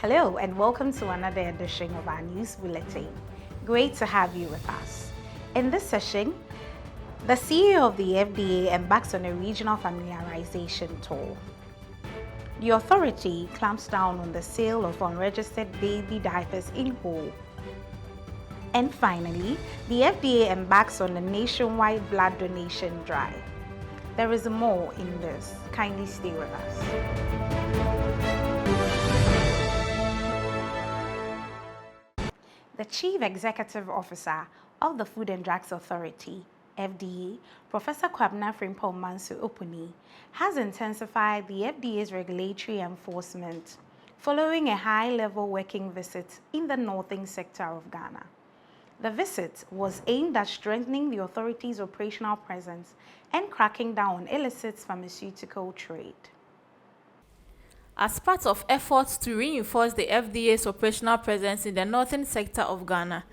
Hello and welcome to another edition of our news bulletin. Great to have you with us. In this session, the CEO of the FDA embarks on a regional familiarization tour. The authority clamps down on the sale of unregistered baby diapers in whole. And finally, the FDA embarks on a nationwide blood donation drive. There is more in this. Kindly stay with us. The Chief Executive Officer of the Food and Drugs Authority, FDA, Professor Kwabena Frimpong Opuni, has intensified the FDA's regulatory enforcement following a high-level working visit in the northern sector of Ghana. The visit was aimed at strengthening the authority's operational presence and cracking down on illicit pharmaceutical trade. As part of efforts to reinforce the FDA's operational presence in the northern sector of Ghana,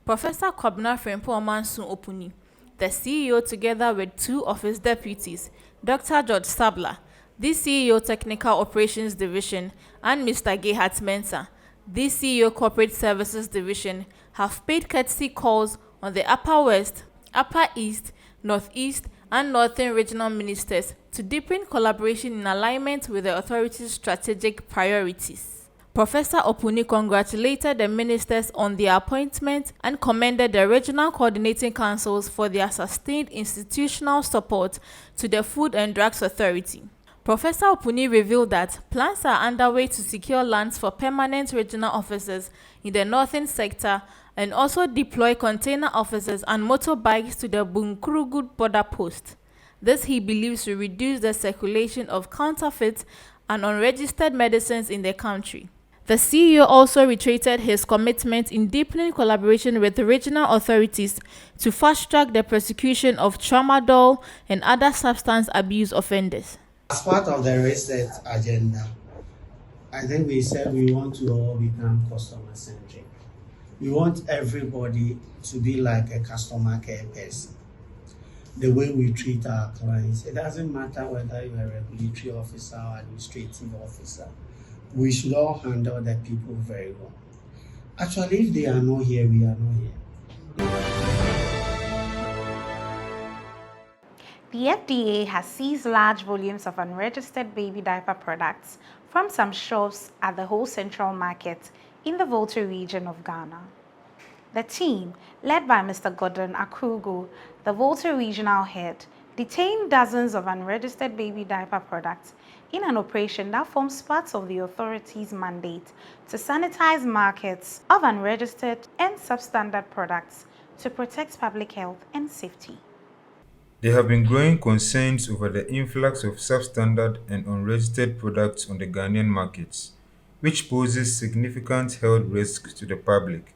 Professor Kwabena Frimpong Opuni, the CEO, together with two of his deputies, Dr. George Stabler, the CEO Technical Operations Division, and Mr. Gehat Mensah, the CEO Corporate Services Division, have paid courtesy calls on the Upper West, Upper East, Northeast, and Northern regional ministers to deepen collaboration in alignment with the authority's strategic priorities. Professor Opuni congratulated the ministers on their appointment and commended the regional coordinating councils for their sustained institutional support to the Food and Drugs Authority. Professor Opuni revealed that plans are underway to secure lands for permanent regional offices in the northern sector and also deploy container officers and motorbikes to the Bunkurugud border post. This, he believes, will reduce the circulation of counterfeit and unregistered medicines in the country. The CEO also reiterated his commitment in deepening collaboration with the regional authorities to fast-track the prosecution of tramadol and other substance abuse offenders. As part of the reset agenda, I think we said we want to all become customer-centric. We want everybody to be like a customer care person. The way we treat our clients, it doesn't matter whether you're a regulatory officer or administrative officer. We should all handle the people very well. Actually, if they are not here, we are not here. The FDA has seized large volumes of unregistered baby diaper products from some shops at the whole central market in the Volta Region of Ghana. The team, led by Mr. Gordon Akrugu, the Volta Regional Head, detained dozens of unregistered baby diaper products in an operation that forms part of the authority's mandate to sanitize markets of unregistered and substandard products to protect public health and safety. There have been growing concerns over the influx of substandard and unregistered products on the Ghanaian markets, which poses significant health risks to the public.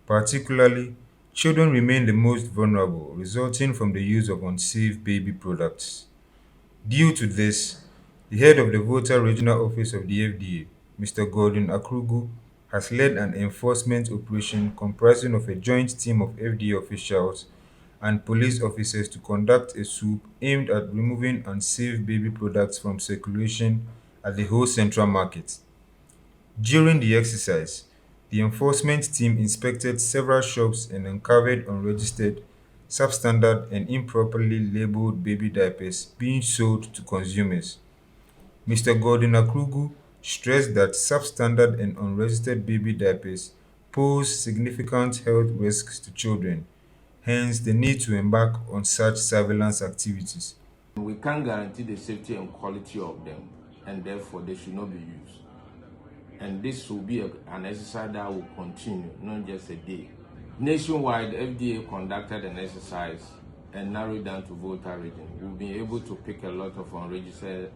Particularly, children remain the most vulnerable, resulting from the use of unsafe baby products. Due to this, the head of the Volta Regional Office of the FDA, Mr. Gordon Akrugu, has led an enforcement operation comprising of a joint team of FDA officials and police officers to conduct a swoop aimed at removing unsafe baby products from circulation at the whole central market. During the exercise, the enforcement team inspected several shops and uncovered unregistered, substandard, and improperly labeled baby diapers being sold to consumers. Mr. Gordon Akrugu stressed that substandard and unregistered baby diapers pose significant health risks to children, hence the need to embark on such surveillance activities. We can't guarantee the safety and quality of them, and therefore they should not be used. And this will be an exercise that will continue, not just a day. Nationwide, FDA conducted an exercise and narrowed down to Volta Region. We've been able to pick a lot of unregistered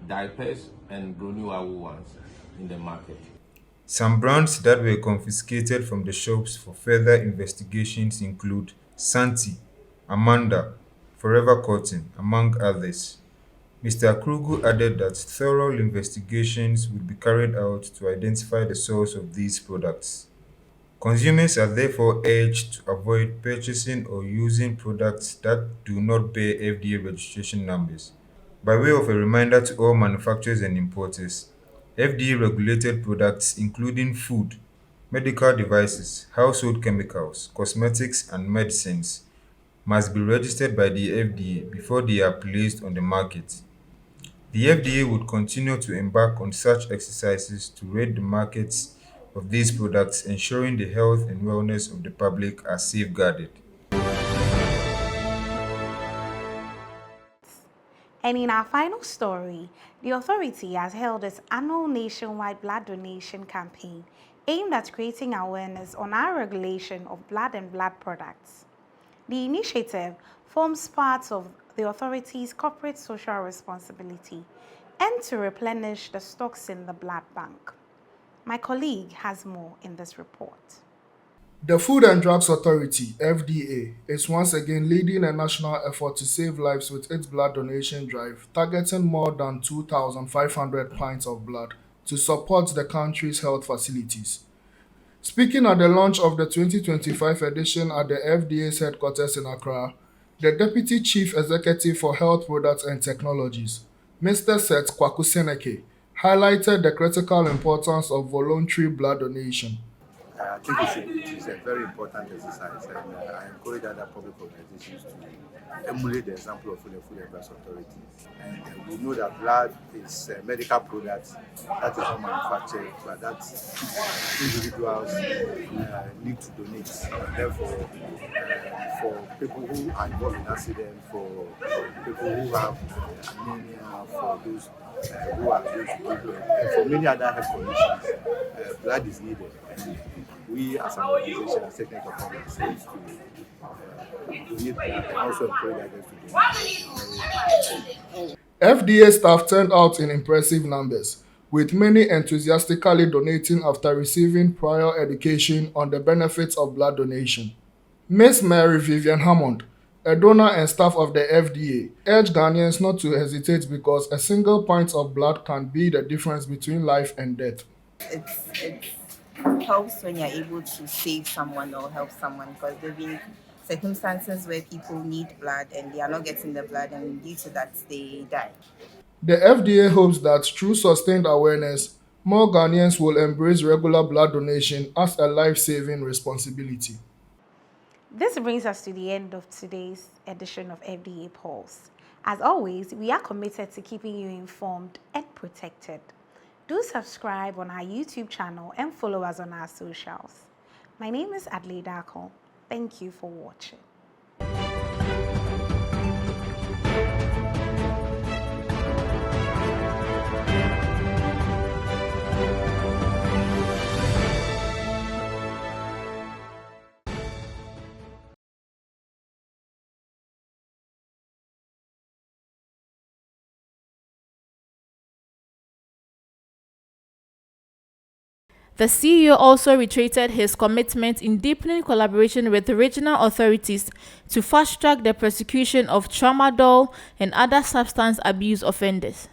diapers and brand-new ones in the market. Some brands that were confiscated from the shops for further investigations include Santi, Amanda, Forever Cotton, among others. Mr. Akrugu added that thorough investigations would be carried out to identify the source of these products. Consumers are therefore urged to avoid purchasing or using products that do not bear FDA registration numbers. By way of a reminder to all manufacturers and importers, FDA-regulated products including food, medical devices, household chemicals, cosmetics, and medicines must be registered by the FDA before they are placed on the market. The FDA would continue to embark on such exercises to rate the markets of these products, ensuring the health and wellness of the public are safeguarded. And in our final story, the authority has held its annual nationwide blood donation campaign aimed at creating awareness on our regulation of blood and blood products. The initiative forms part of the authority's corporate social responsibility and to replenish the stocks in the blood bank. My colleague has more in this report. The Food and Drugs Authority (FDA) is once again leading a national effort to save lives with its blood donation drive, targeting more than 2,500 pints of blood to support the country's health facilities. Speaking at the launch of the 2025 edition at the FDA's headquarters in Accra, the Deputy Chief Executive for Health Products and Technologies, Mr. Seth Kwaku-Seneke, highlighted the critical importance of voluntary blood donation. I think it's a very important exercise, and I encourage other public organizations to emulate the example of the Food and Drugs Authority. And we know that blood is a medical product that is not manufactured, but that individuals need to donate. And therefore, for people who are involved in accidents, for people who have anemia, for those who are going to give blood, and for many other health conditions, blood is needed. And we as an organization are taking it upon ourselves to donate blood and also encourage others to donate. FDA staff turned out in impressive numbers, with many enthusiastically donating after receiving prior education on the benefits of blood donation. Ms. Mary Vivian Hammond, a donor and staff of the FDA, urged Ghanaians not to hesitate because a single pint of blood can be the difference between life and death. It helps when you're able to save someone or help someone, because there have been circumstances where people need blood and they are not getting the blood, and due to that they die. The FDA hopes that through sustained awareness, more Ghanaians will embrace regular blood donation as a life-saving responsibility. This brings us to the end of today's edition of FDA Pulse. As always, we are committed to keeping you informed and protected. Do subscribe on our YouTube channel and follow us on our socials. My name is Adelaide Darko. Thank you for watching. The CEO also reiterated his commitment in deepening collaboration with regional authorities to fast-track the prosecution of tramadol and other substance abuse offenders.